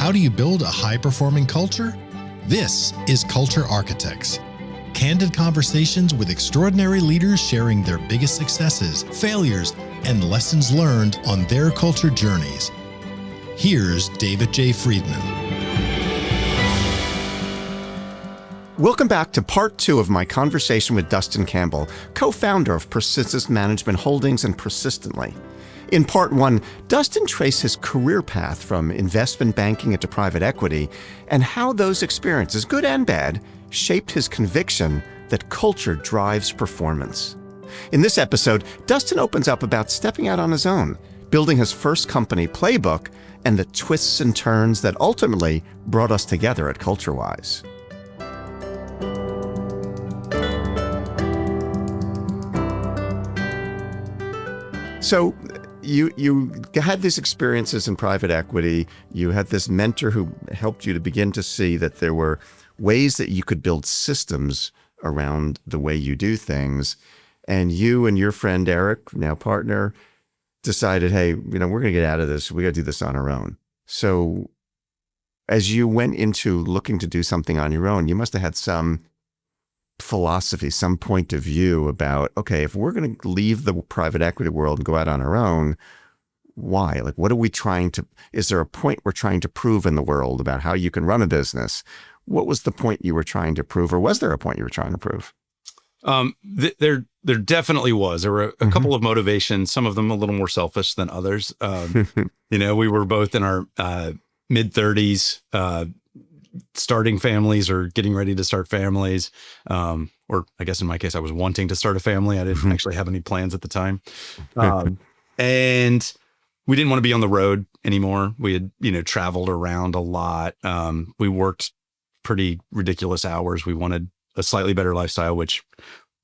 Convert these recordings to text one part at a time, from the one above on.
How do you build a high-performing culture? This is Culture Architects. Candid conversations with extraordinary leaders sharing their biggest successes, failures, and lessons learned on their culture journeys. Here's David J. Friedman. Welcome back to part 2 of my conversation with Dustin Campbell, co-founder of Persistence Management Holdings and Persistently. In part 1, Dustin traced his career path from investment banking into private equity and how those experiences, good and bad, shaped his conviction that culture drives performance. In this episode, Dustin opens up about stepping out on his own, building his first company, Playbook, and the twists and turns that ultimately brought us together at CultureWise. So you had these experiences in private equity. You had this mentor who helped you to begin to see that there were ways that you could build systems around the way you do things. And you and your friend Eric, now partner, decided, hey, we're going to get out of this. We got to do this on our own. So as you went into looking to do something on your own, you must have had some philosophy, some point of view about, okay, if we're going to leave the private equity world and go out on our own, why? Like, what are we is there a point we're trying to prove in the world about how you can run a business? What was the point you were trying to prove, or was there a point you were trying to prove? There definitely was. There were a couple of motivations, some of them a little more selfish than others. We were both in our mid-30s, starting families or getting ready to start families. Or I guess in my case, I was wanting to start a family. I didn't actually have any plans at the time. And we didn't want to be on the road anymore. We had, traveled around a lot. We worked pretty ridiculous hours. We wanted a slightly better lifestyle, which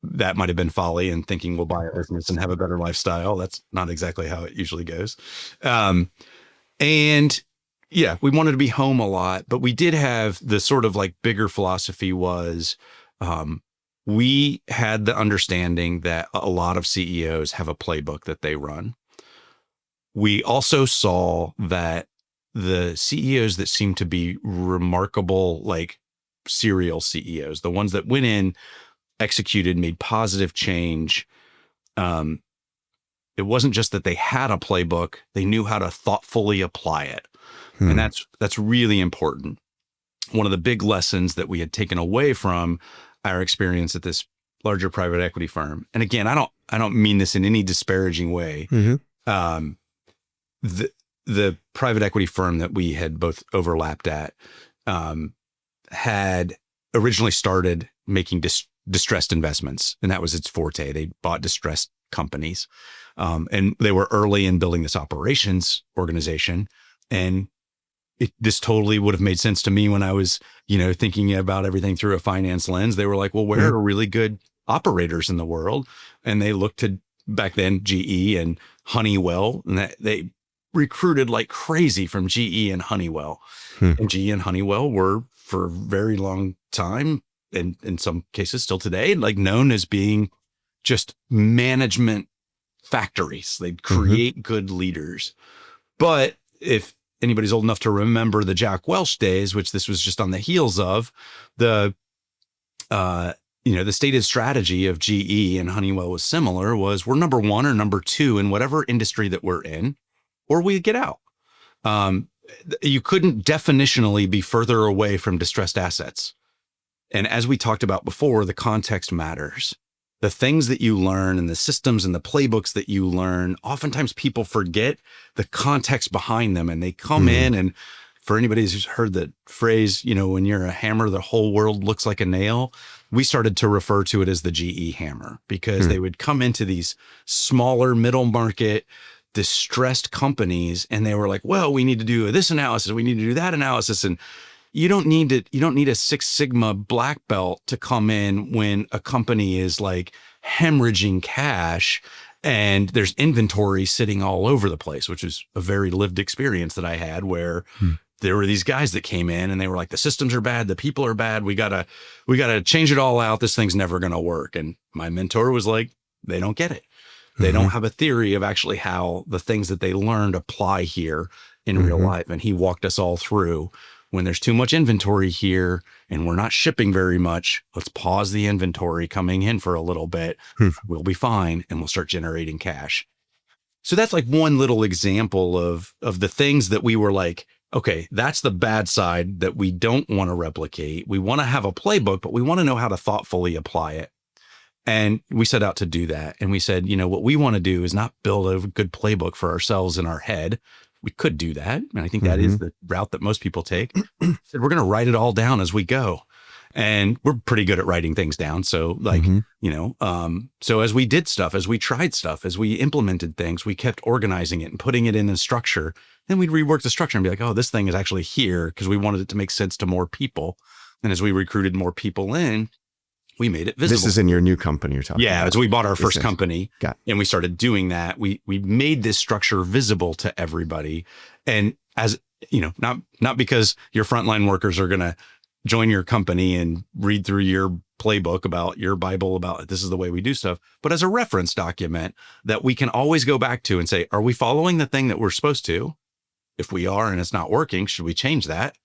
that might have been folly and thinking we'll buy a business and have a better lifestyle. That's not exactly how it usually goes. And yeah, we wanted to be home a lot, but we did have the sort of like bigger philosophy was, we had the understanding that a lot of CEOs have a playbook that they run. We also saw that the CEOs that seemed to be remarkable, like serial CEOs, the ones that went in, executed, made positive change. It wasn't just that they had a playbook, they knew how to thoughtfully apply it. And that's really important. One of the big lessons that we had taken away from our experience at this larger private equity firm. And again, I don't mean this in any disparaging way. The private equity firm that we had both overlapped at had originally started making distressed investments, and that was its forte. They bought distressed companies, and they were early in building this operations organization. And this totally would have made sense to me when I was, thinking about everything through a finance lens. They were like, well, where are really good operators in the world? And they looked to back then GE and Honeywell, and they recruited like crazy from GE and Honeywell. And GE and Honeywell were for a very long time, and in some cases still today, like known as being just management factories. They'd create good leaders. But if anybody's old enough to remember the Jack Welch days, which this was just on the heels of, the stated strategy of GE and Honeywell was similar, was we're number 1 or number 2 in whatever industry that we're in, or we get out. You couldn't definitionally be further away from distressed assets. And as we talked about before, the context matters. The things that you learn and the systems and the playbooks that you learn, oftentimes people forget the context behind them, and they come in, and for anybody who's heard the phrase, when you're a hammer, the whole world looks like a nail. We started to refer to it as the GE hammer, because they would come into these smaller middle market distressed companies, and they were like, well, we need to do this analysis, we need to do that analysis. And you don't need a Six Sigma black belt to come in when a company is like hemorrhaging cash and there's inventory sitting all over the place, which is a very lived experience that I had, where there were these guys that came in and they were like, the systems are bad, the people are bad, we gotta change it all out, this thing's never gonna work. And my mentor was like, they don't get it. They don't have a theory of actually how the things that they learned apply here in real life. And he walked us all through. When there's too much inventory here and we're not shipping very much, let's pause the inventory coming in for a little bit. We'll be fine and we'll start generating cash. So that's like one little example of the things that we were like, okay, that's the bad side that we don't want to replicate. We want to have a playbook, but we want to know how to thoughtfully apply it. And we set out to do that. And we said, what we want to do is not build a good playbook for ourselves in our head. We could do that. And I think that is the route that most people take. Said, we're going to write it all down as we go. And we're pretty good at writing things down. So so as we did stuff, as we tried stuff, as we implemented things, we kept organizing it and putting it in a structure. Then we'd rework the structure and be like, oh, this thing is actually here because we wanted it to make sense to more people. And as we recruited more people in, we made it visible. This is in your new company you're talking about. Yeah, as we bought our first company and we started doing that, we made this structure visible to everybody. And as not because your frontline workers are going to join your company and read through your playbook about your Bible about this is the way we do stuff, but as a reference document that we can always go back to and say, are we following the thing that we're supposed to? If we are and it's not working, should we change that?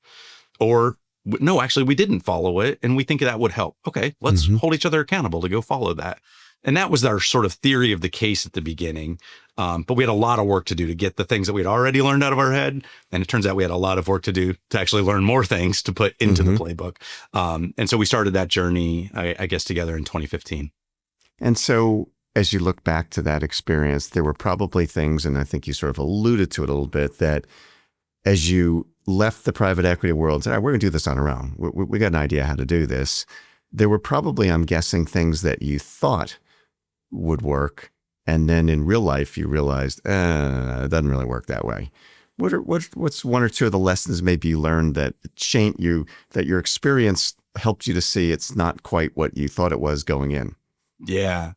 Or no, actually, we didn't follow it. And we think that would help. Okay, let's hold each other accountable to go follow that. And that was our sort of theory of the case at the beginning. But we had a lot of work to do to get the things that we'd already learned out of our head. And it turns out we had a lot of work to do to actually learn more things to put into the playbook. And so we started that journey, I guess, together in 2015. And so as you look back to that experience, there were probably things, and I think you sort of alluded to it a little bit, that as you left the private equity world and said, all right, we're going to do this on our own. We got an idea how to do this. There were probably, I'm guessing, things that you thought would work. And then in real life, you realized, it doesn't really work that way. What's one or two of the lessons maybe you learned that that your experience helped you to see it's not quite what you thought it was going in? Yeah.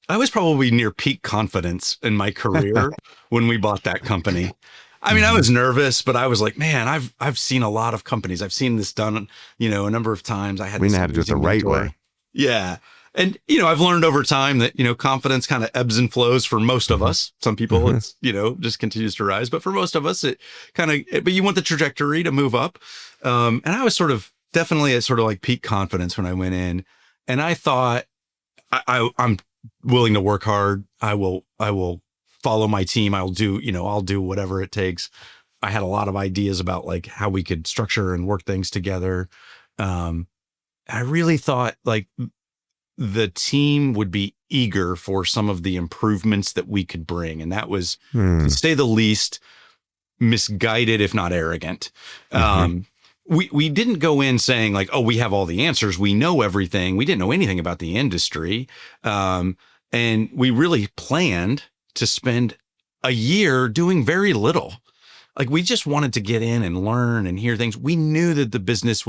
I was probably near peak confidence in my career when we bought that company. I mean, I was nervous, but I was like, man, I've seen a lot of companies. I've seen this done, a number of times. We know how to do it the right way. Yeah. And, I've learned over time that, confidence kind of ebbs and flows for most of us. Some people, it's, just continues to rise. But for most of us, it but you want the trajectory to move up. And I was definitely at sort of like peak confidence when I went in. And I thought, I'm willing to work hard. I will follow my team. I'll do whatever it takes. I had a lot of ideas about like how we could structure and work things together. I really thought like the team would be eager for some of the improvements that we could bring. And that was, to say the least, misguided, if not arrogant. We didn't go in saying like, oh, we have all the answers. We know everything. We didn't know anything about the industry. And we really planned to spend a year doing very little. Like we just wanted to get in and learn and hear things. We knew that the business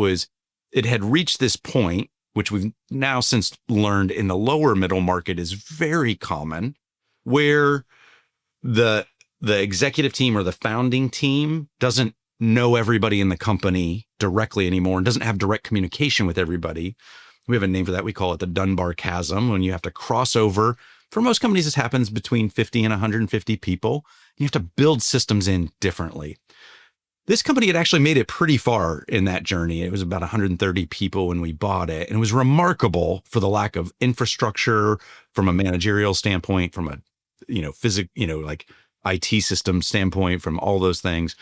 it had reached this point, which we've now since learned in the lower middle market is very common, where the executive team or the founding team doesn't know everybody in the company directly anymore and doesn't have direct communication with everybody. We have a name for that. We call it the Dunbar chasm, when you have to cross over. For most companies, this happens between 50 and 150 people. You have to build systems in differently. This company had actually made it pretty far in that journey. It was about 130 people when we bought it. And it was remarkable for the lack of infrastructure from a managerial standpoint, from a, like IT system standpoint, from all those things.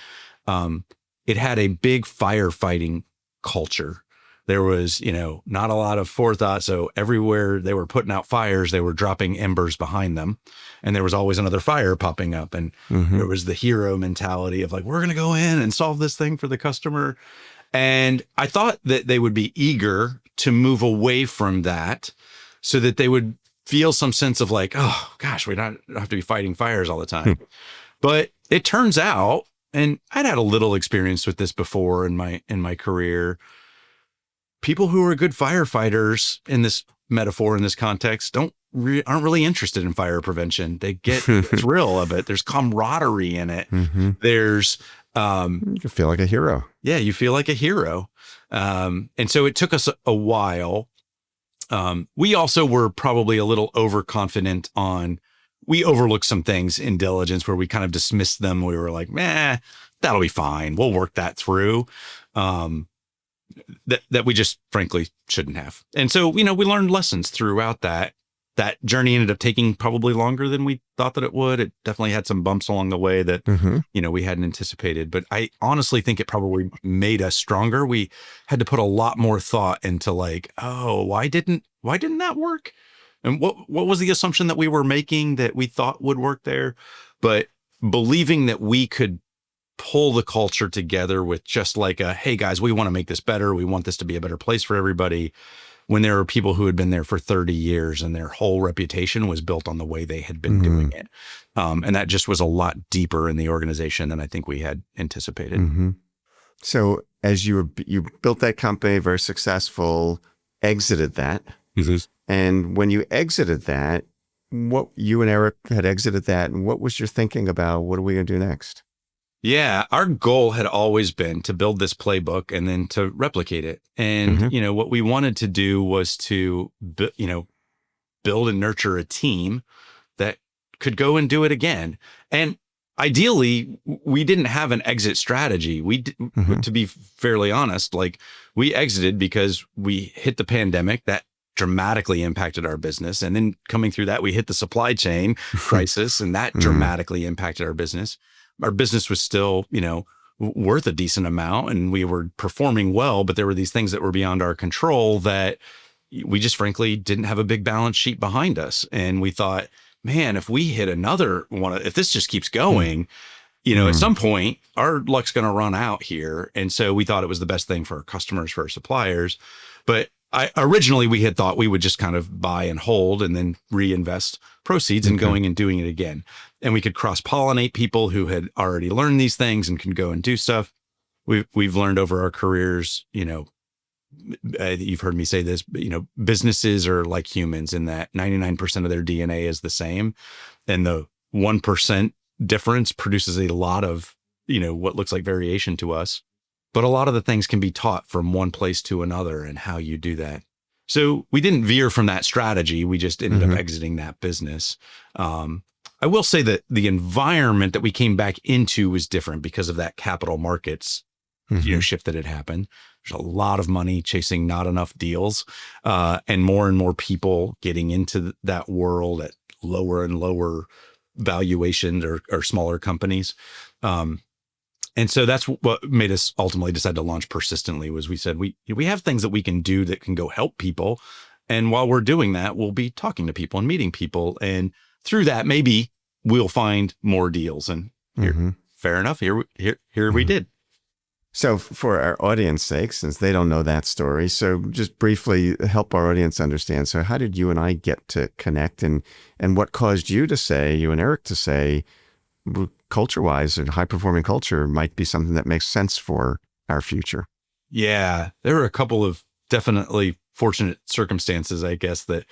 It had a big firefighting culture. There was, not a lot of forethought. So everywhere they were putting out fires, they were dropping embers behind them. And there was always another fire popping up. And there was the hero mentality of like, we're going to go in and solve this thing for the customer. And I thought that they would be eager to move away from that so that they would feel some sense of like, oh gosh, we don't have to be fighting fires all the time. But it turns out, and I'd had a little experience with this before in my career, people who are good firefighters in this metaphor, in this context, aren't really interested in fire prevention. They get the thrill of it. There's camaraderie in it. There's you feel like a hero. Yeah, you feel like a hero. And so it took us a while We also were probably a little overconfident we overlooked some things in diligence where we kind of dismissed them. We were like, that'll be fine. We'll work that through. That we just frankly shouldn't have. And so, we learned lessons throughout that. That journey ended up taking probably longer than we thought that it would. It definitely had some bumps along the way that, we hadn't anticipated. But I honestly think it probably made us stronger. We had to put a lot more thought into like, why didn't that work? And what was the assumption that we were making that we thought would work there? But believing that we could pull the culture together with just like hey guys, we want to make this better. We want this to be a better place for everybody. When there were people who had been there for 30 years and their whole reputation was built on the way they had been doing it. And that just was a lot deeper in the organization than I think we had anticipated. So as you built that company, very successful, exited that. And when you exited that, what you and Eric had exited that, and what was your thinking about what are we going to do next? Yeah, our goal had always been to build this playbook and then to replicate it. And, what we wanted to do was to, build and nurture a team that could go and do it again. And ideally, we didn't have an exit strategy. To be fairly honest, like we exited because we hit the pandemic that dramatically impacted our business. And then coming through that, we hit the supply chain crisis and that dramatically impacted our business. Our business was still, worth a decent amount and we were performing well, but there were these things that were beyond our control that we just frankly didn't have a big balance sheet behind us. And we thought, man, if we hit another one, if this just keeps going, at some point our luck's going to run out here. And so we thought it was the best thing for our customers, for our suppliers. But originally we had thought we would just kind of buy and hold and then reinvest proceeds and going and doing it again. And we could cross-pollinate people who had already learned these things and can go and do stuff. We've learned over our careers, you've heard me say this, but, businesses are like humans in that 99% of their DNA is the same. And the 1% difference produces a lot of, what looks like variation to us. But a lot of the things can be taught from one place to another and how you do that. So we didn't veer from that strategy. We just ended up exiting that business. I will say that the environment that we came back into was different because of that capital markets shift that had happened. There's a lot of money chasing not enough deals, and more people getting into that world at lower and lower valuations or smaller companies. And so that's what made us ultimately decide to launch Persistently was we said, we have things that we can do that can go help people. And while we're doing that, we'll be talking to people and meeting people. And through that, maybe we'll find more deals. And fair enough. Here we did. So for our audience sake, since they don't know that story, so just briefly help our audience understand. So how did you and I get to connect and what caused you and Eric to say, CultureWise and high-performing culture might be something that makes sense for our future? Yeah, there were a couple of definitely fortunate circumstances, I guess, that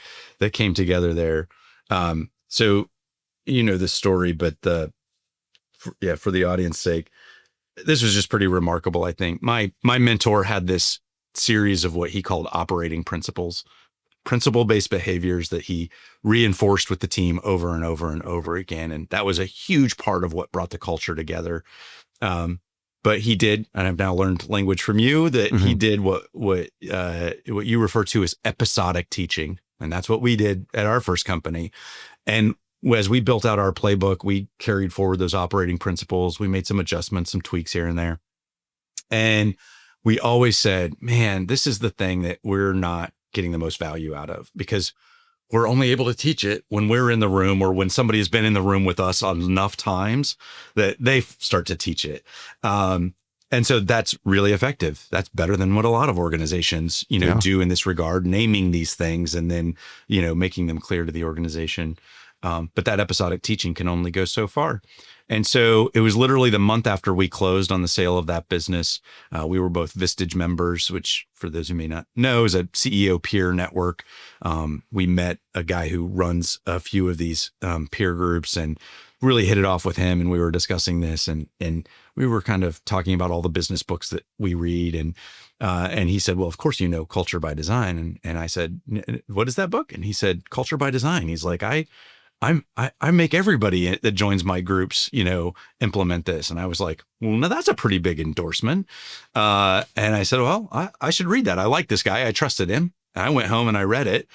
came together there. So the story, but for the audience sake, this was just pretty remarkable, I think. My mentor had this series of what he called operating principle-based behaviors that he reinforced with the team over and over and over again. And that was a huge part of what brought the culture together. But he did, and I've now learned language from you, that he did what you refer to as episodic teaching. And that's what we did at our first company. And as we built out our playbook, we carried forward those operating principles. We made some adjustments, some tweaks here and there. And we always said, man, this is the thing that we're not getting the most value out of because we're only able to teach it when we're in the room or when somebody has been in the room with us enough times that they start to teach it. And so that's really effective. That's better than what a lot of organizations, do in this regard, naming these things and then, making them clear to the organization. But that episodic teaching can only go so far. And so it was literally the month after we closed on the sale of that business. We were both Vistage members, which for those who may not know is a CEO peer network. We met a guy who runs a few of these peer groups and really hit it off with him, and we were discussing this, and we were kind of talking about all the business books that we read, and he said, well, of course, Culture by Design. And I said, what is that book? And he said, Culture by Design. He's like, I make everybody that joins my groups, implement this. And I was like, well, now that's a pretty big endorsement. And I said, well, I should read that. I like this guy. I trusted him. And I went home and I read it,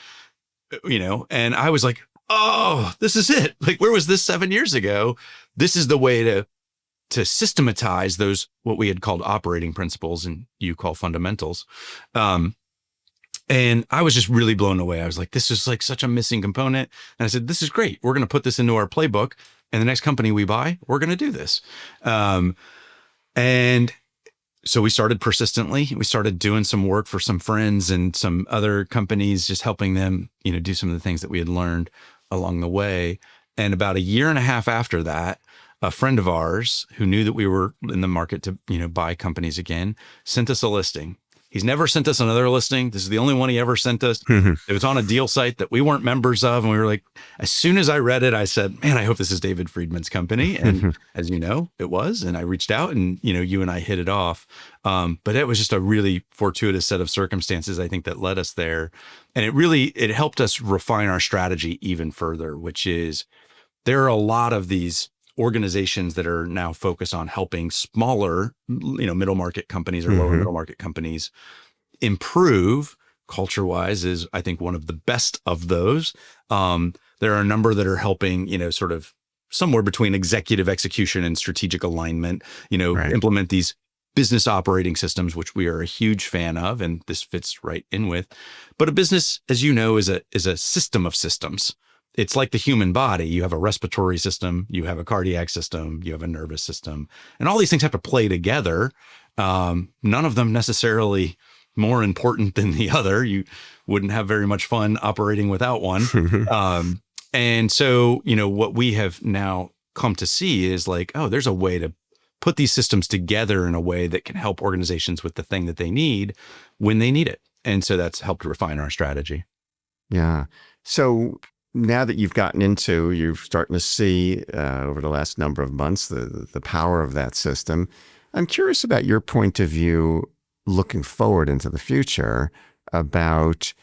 and I was like, oh, this is it. Like, where was this 7 years ago? This is the way to systematize those, what we had called operating principles and you call fundamentals. And I was just really blown away. I was like, this is like such a missing component. And I said, this is great. We're going to put this into our playbook, and the next company we buy, we're going to do this. And so we started persistently. We started doing some work for some friends and some other companies, just helping them, do some of the things that we had learned along the way. And about a year and a half after that, a friend of ours who knew that we were in the market to, buy companies again, sent us a listing. He's never sent us another listing. This is the only one he ever sent us. It was on a deal site that we weren't members of. And we were like, as soon as I read it, I said, man, I hope this is David Friedman's company. And as you know, it was. And I reached out and, you and I hit it off. But it was just a really fortuitous set of circumstances, I think, that led us there. And it helped us refine our strategy even further, which is there are a lot of these organizations that are now focused on helping smaller, middle market companies or lower middle market companies improve. CultureWise is, I think, one of the best of those. There are a number that are helping, sort of somewhere between executive execution and strategic alignment, Right. implement these business operating systems, which we are a huge fan of, and this fits right in with. But a business, as you know, is a system of systems. It's like the human body. You have a respiratory system, you have a cardiac system, you have a nervous system, and all these things have to play together. None of them necessarily more important than the other. You wouldn't have very much fun operating without one. And so, what we have now come to see is like, oh, there's a way to put these systems together in a way that can help organizations with the thing that they need when they need it. And so that's helped refine our strategy. Yeah. So now that you've gotten into, you're starting to see over the last number of months the power of that system. I'm curious about your point of view looking forward into the future about,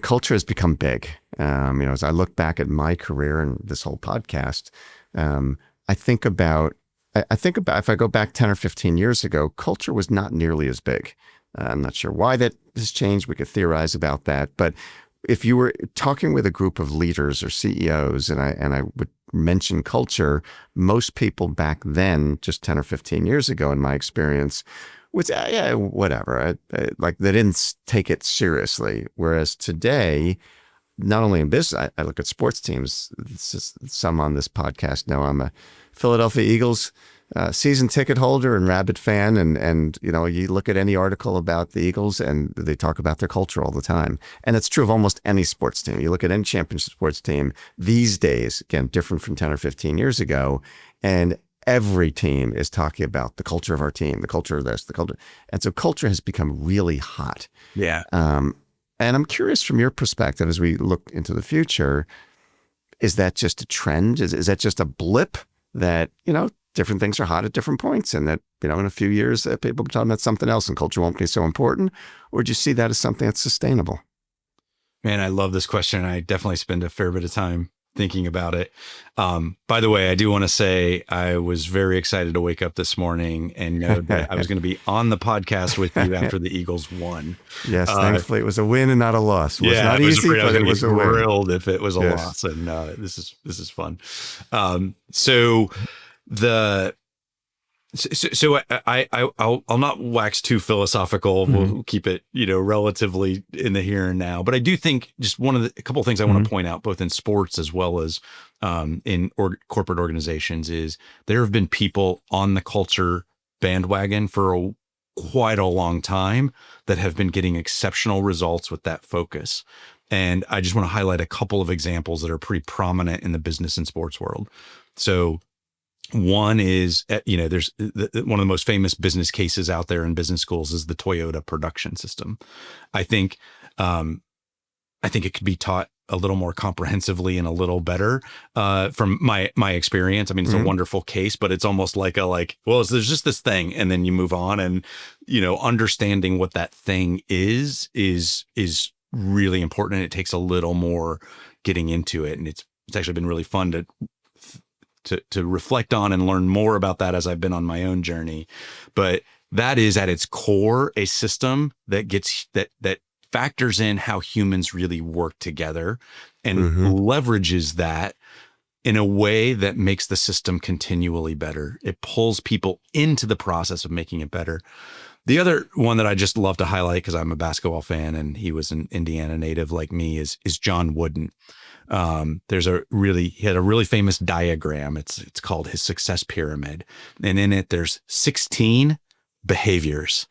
culture has become big. As I look back at my career and this whole podcast, I think about if I go back 10 or 15 years ago, culture was not nearly as big. I'm not sure why that has changed. We could theorize about that, but if you were talking with a group of leaders or CEOs, and I would mention culture, most people back then, just 10 or 15 years ago, in my experience, was whatever. Like they didn't take it seriously. Whereas today, not only in business, I look at sports teams. Some on this podcast know I'm a Philadelphia Eagles season ticket holder and rabid fan, and you look at any article about the Eagles and they talk about their culture all the time, and it's true of almost any sports team. You look at any championship sports team these days, again, different from 10 or 15 years ago, and every team is talking about the culture of our team, the culture of this, the culture, and so culture has become really hot. Yeah. And I'm curious from your perspective as we look into the future, is that just a trend? Is that just a blip that different things are hot at different points, and that, in a few years, people will be talking about something else and culture won't be so important? Or do you see that as something that's sustainable? Man, I love this question. I definitely spend a fair bit of time thinking about it. By the way, I do want to say I was very excited to wake up this morning and know that I was going to be on the podcast with you after the Eagles won. Yes, thankfully it was a win and not a loss. It was not easy, but it was a win. Thrilled if it was a loss, and this is fun. I'll not wax too philosophical. We'll keep it, relatively in the here and now. But I do think just a couple of things I want to point out, both in sports as well as in corporate organizations, is there have been people on the culture bandwagon for quite a long time that have been getting exceptional results with that focus. And I just want to highlight a couple of examples that are pretty prominent in the business and sports world. So one is, there's one of the most famous business cases out there in business schools is the Toyota production system. I think it could be taught a little more comprehensively and a little better from my experience. I mean, it's a wonderful case, but it's almost like there's just this thing, and then you move on, and understanding what that thing is really important, and it takes a little more getting into it, and it's actually been really fun to reflect on and learn more about that as I've been on my own journey. But that is at its core a system that factors in how humans really work together and leverages that in a way that makes the system continually better. It pulls people into the process of making it better. The other one that I just love to highlight, because I'm a basketball fan and he was an Indiana native like me, is John Wooden. He had a really famous diagram. It's called his success pyramid. And in it, there's 16 behaviors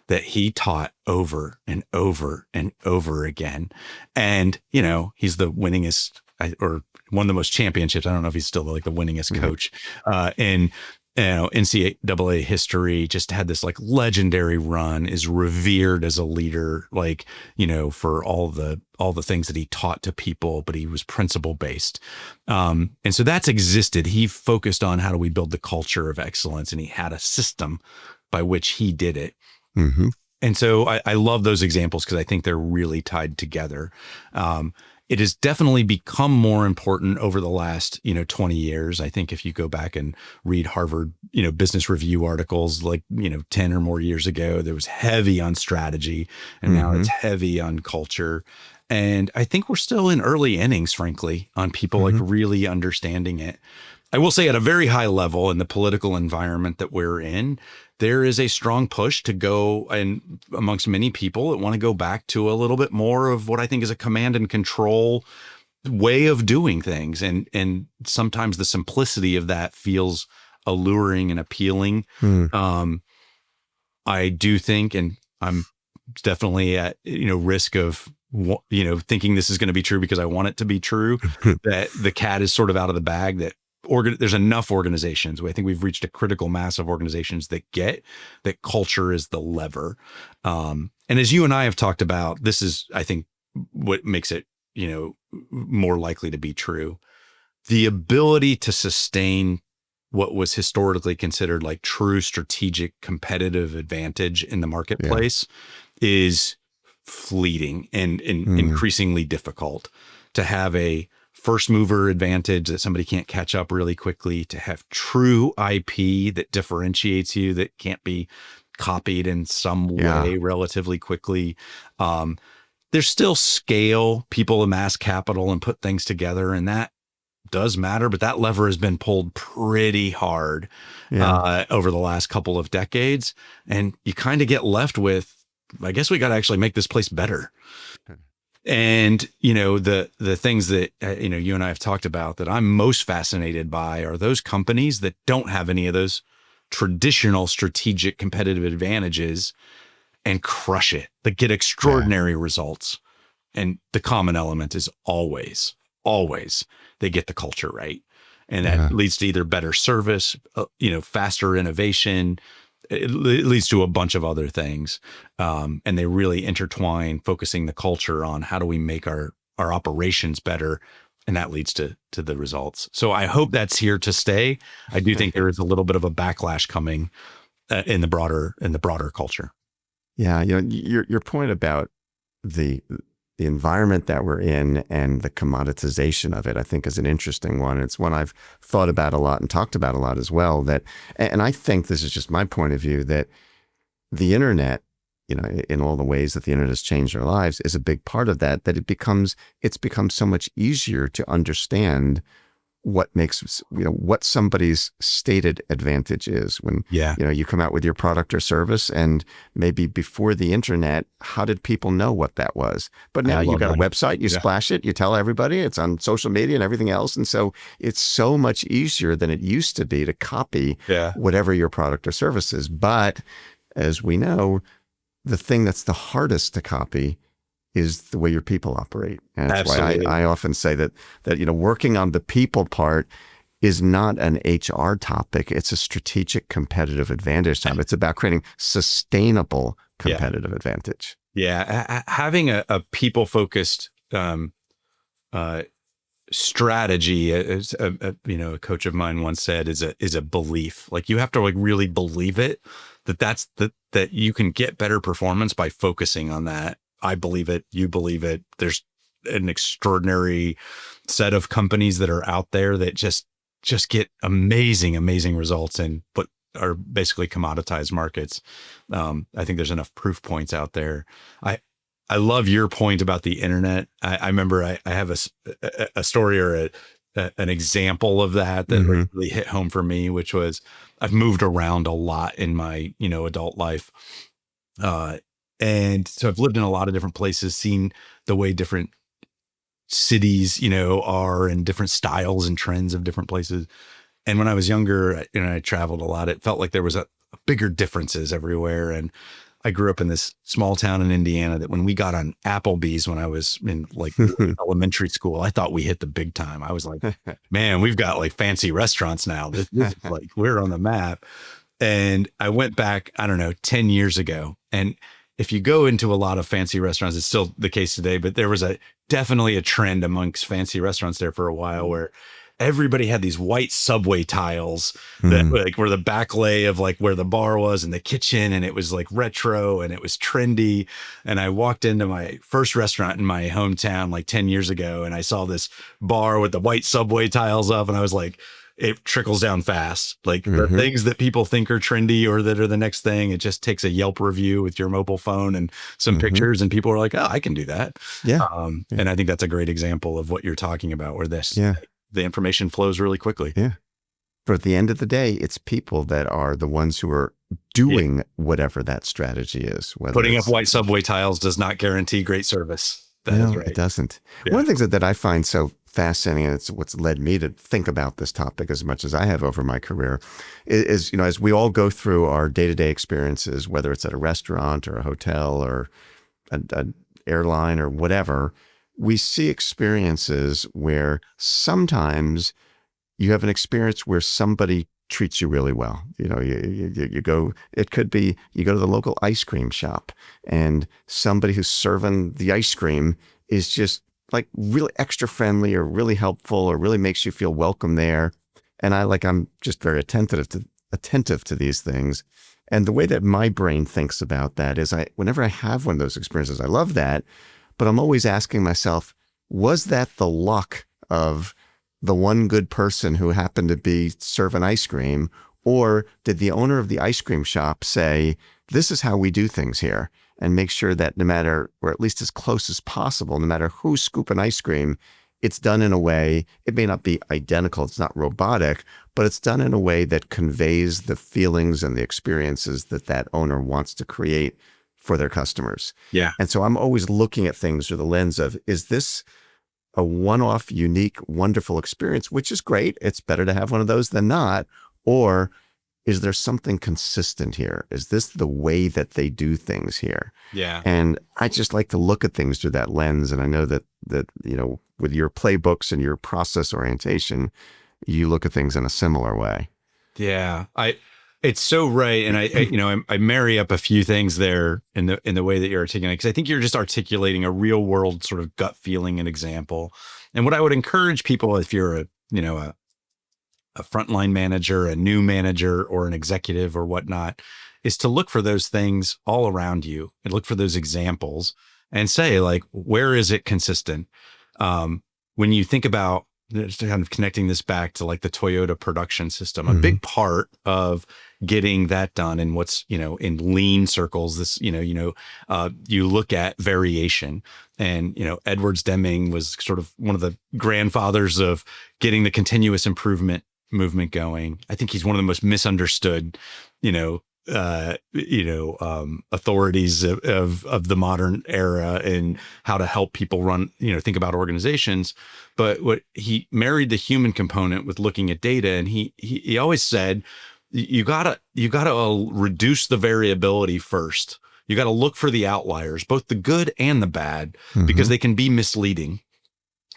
that he taught over and over and over again. And, he's the winningest, or one of the most championships. I don't know if he's still the winningest coach in NCAA history. Just had this legendary run, is revered as a leader, for all the things that he taught to people, but he was principle based. And so that's existed. He focused on how do we build the culture of excellence, and he had a system by which he did it. And so I love those examples because I think they're really tied together. It has definitely become more important over the last, 20 years. I think if you go back and read Harvard, Business Review articles 10 or more years ago, there was heavy on strategy, and now it's heavy on culture. And I think we're still in early innings, frankly, on people really understanding it. I will say at a very high level in the political environment that we're in, there is a strong push to go, and amongst many people that want to go back to a little bit more of what I think is a command and control way of doing things. And sometimes the simplicity of that feels alluring and appealing. I do think, and I'm definitely at, risk of, thinking this is going to be true because I want it to be true, that the cat is sort of out of the bag, that there's enough organizations. I think we've reached a critical mass of organizations that get that culture is the lever. And as you and I have talked about, this is, I think, what makes it, more likely to be true. The ability to sustain what was historically considered true strategic competitive advantage in the marketplace is fleeting and increasingly difficult. To have a first mover advantage that somebody can't catch up really quickly, to have true IP that differentiates you, that can't be copied in some way relatively quickly. There's still scale. People amass capital and put things together, and that does matter, but that lever has been pulled pretty hard over the last couple of decades. And you kind of get left with, I guess we got to actually make this place better. And, the things that, you and I have talked about that I'm most fascinated by are those companies that don't have any of those traditional strategic competitive advantages and crush it, that get extraordinary results. And the common element is always they get the culture right. And that leads to either better service, faster innovation. It leads to a bunch of other things. And they really intertwine, focusing the culture on how do we make our operations better. And that leads to the results. So I hope that's here to stay. I do think there is a little bit of a backlash coming in the broader culture. Yeah. Your point about the environment that we're in and the commoditization of it, I think, is an interesting one. It's one I've thought about a lot and talked about a lot as well. And I think this is just my point of view, that the internet, in all the ways that the internet has changed our lives, is a big part of that. That it's become so much easier to understand what makes, what somebody's stated advantage is when, you come out with your product or service, and maybe before the internet, how did people know what that was? But now you've got a website, you splash it, you tell everybody, it's on social media and everything else. And so it's so much easier than it used to be to copy whatever your product or service is. But as we know, the thing that's the hardest to copy is the way your people operate. And that's why I often say that working on the people part is not an HR topic. It's a strategic competitive advantage topic. It's about creating sustainable competitive advantage. Yeah. Having a people-focused strategy, as a coach of mine once said, is a belief. Like, you have to like really believe it, that you can get better performance by focusing on that. I believe it. You believe it. There's an extraordinary set of companies that are out there that just get amazing results in what are basically commoditized markets. I think there's enough proof points out there. I love your point about the internet. I remember I have a story or an example of that really hit home for me, which was I've moved around a lot in my, adult life. And so I've lived in a lot of different places, seen the way different cities, are, and different styles and trends of different places. And when I was younger, I traveled a lot. It felt like there was a bigger differences everywhere. And I grew up in this small town in Indiana that when we got on Applebee's when I was in like elementary school, I thought we hit the big time. I was like, man, we've got like fancy restaurants now. This is like, we're on the map. And I went back, I don't know, 10 years ago. And if you go into a lot of fancy restaurants, it's still the case today, but there was definitely a trend amongst fancy restaurants there for a while where everybody had these white subway tiles that like were the back lay of like where the bar was and the kitchen, and it was like retro and it was trendy. And I walked into my first restaurant in my hometown like 10 years ago, and I saw this bar with the white subway tiles up, and I was like, it trickles down fast. Like the things that people think are trendy or that are the next thing, it just takes a Yelp review with your mobile phone and some pictures, and people are like, oh, I can do that. Yeah. And I think that's a great example of what you're talking about, where the information flows really quickly. Yeah. But at the end of the day, it's people that are the ones who are doing whatever that strategy is. Putting up white subway tiles does not guarantee great service. That is right. It doesn't. Yeah. One of the things that I find so fascinating, and it's what's led me to think about this topic as much as I have over my career, is as we all go through our day-to-day experiences, whether it's at a restaurant or a hotel or an airline or whatever, we see experiences where sometimes you have an experience where somebody treats you really well. You go, it could be, you go to the local ice cream shop and somebody who's serving the ice cream is just like really extra friendly or really helpful or really makes you feel welcome there. And I'm just very attentive to these things. And the way that my brain thinks about that is whenever I have one of those experiences, I love that. But I'm always asking myself, was that the luck of the one good person who happened to be serving ice cream? Or did the owner of the ice cream shop say, this is how we do things here, and make sure that no matter, or at least as close as possible, no matter who's scooping ice cream, it's done in a way, it may not be identical, it's not robotic, but it's done in a way that conveys the feelings and the experiences that owner wants to create for their customers. Yeah. And so I'm always looking at things through the lens of, is this a one-off, unique, wonderful experience, which is great. It's better to have one of those than not. Or is there something consistent here? Is this the way that they do things here? Yeah. And I just like to look at things through that lens. And I know that with your playbooks and your process orientation, you look at things in a similar way. Yeah. It's so right. And I marry up a few things there in the way that you're articulating, because I think you're just articulating a real world sort of gut feeling and example. And what I would encourage people, if you're a frontline manager, a new manager, or an executive or whatnot, is to look for those things all around you and look for those examples and say, like, where is it consistent? When you think about just kind of connecting this back to like the Toyota production system, a big part of getting that done and what's, in lean circles, this, you look at variation, and, Edwards Deming was sort of one of the grandfathers of getting the continuous improvement movement going. I think he's one of the most misunderstood, authorities of the modern era and how to help people run, think about organizations. But what he married the human component with looking at data, and he always said, you gotta reduce the variability first. You got to look for the outliers, both the good and the bad, because they can be misleading.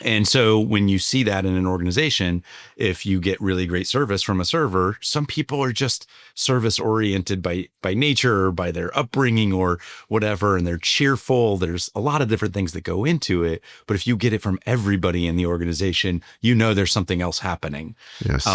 And so when you see that in an organization, if you get really great service from a server, some people are just service oriented by nature or by their upbringing or whatever, and they're cheerful. There's a lot of different things that go into it. But if you get it from everybody in the organization, you know there's something else happening. Yes.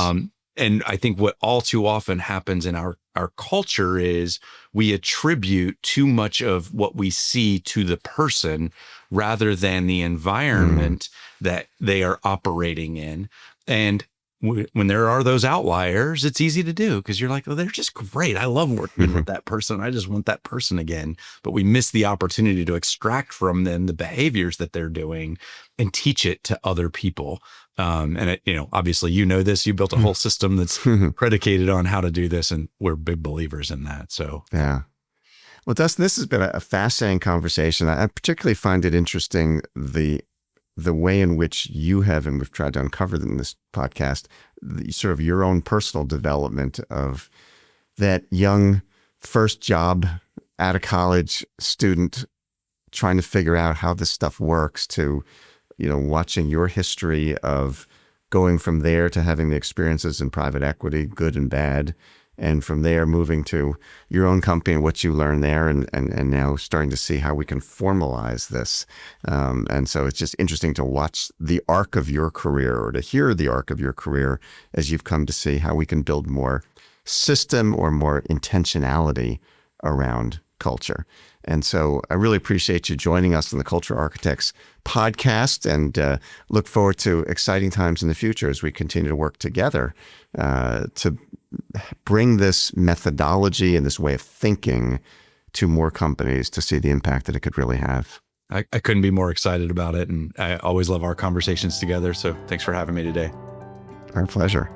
And I think what all too often happens in our culture is we attribute too much of what we see to the person rather than the environment that they are operating in. And when there are those outliers, it's easy to do because you're like, oh, they're just great. I love working with that person. I just want that person again. But we miss the opportunity to extract from them the behaviors that they're doing and teach it to other people. And it, obviously, this, you built a whole system that's predicated on how to do this. And we're big believers in that. So, yeah. Well, Dustin, this has been a fascinating conversation. I particularly find it interesting, the way in which you have, and we've tried to uncover in this podcast, sort of your own personal development of that young first job out of college student trying to figure out how this stuff works to, watching your history of going from there to having the experiences in private equity, good and bad, and from there moving to your own company and what you learned there, and now starting to see how we can formalize this. And so it's just interesting to watch the arc of your career, or to hear the arc of your career as you've come to see how we can build more system or more intentionality around culture. And so I really appreciate you joining us on the Culture Architects podcast, and look forward to exciting times in the future as we continue to work together to bring this methodology and this way of thinking to more companies to see the impact that it could really have. I couldn't be more excited about it. And I always love our conversations together. So thanks for having me today. Our pleasure.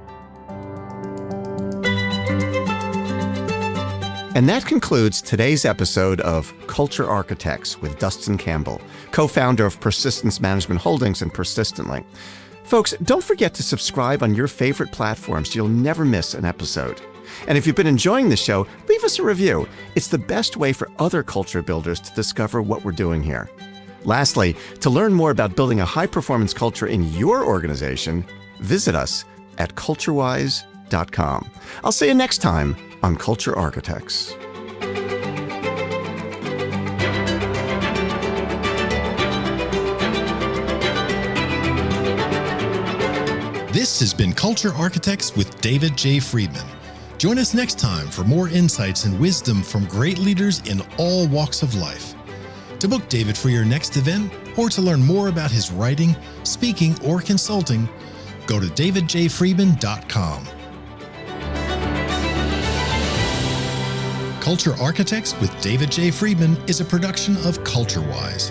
And that concludes today's episode of Culture Architects with Dustin Campbell, co-founder of Persistence Management Holdings and Persistently. Folks, don't forget to subscribe on your favorite platforms so you'll never miss an episode. And if you've been enjoying the show, leave us a review. It's the best way for other culture builders to discover what we're doing here. Lastly, to learn more about building a high-performance culture in your organization, visit us at CultureWise.com. I'll see you next time on Culture Architects. This has been Culture Architects with David J. Friedman. Join us next time for more insights and wisdom from great leaders in all walks of life. To book David for your next event, or to learn more about his writing, speaking, or consulting, go to davidjfriedman.com. Culture Architects with David J. Friedman is a production of CultureWise.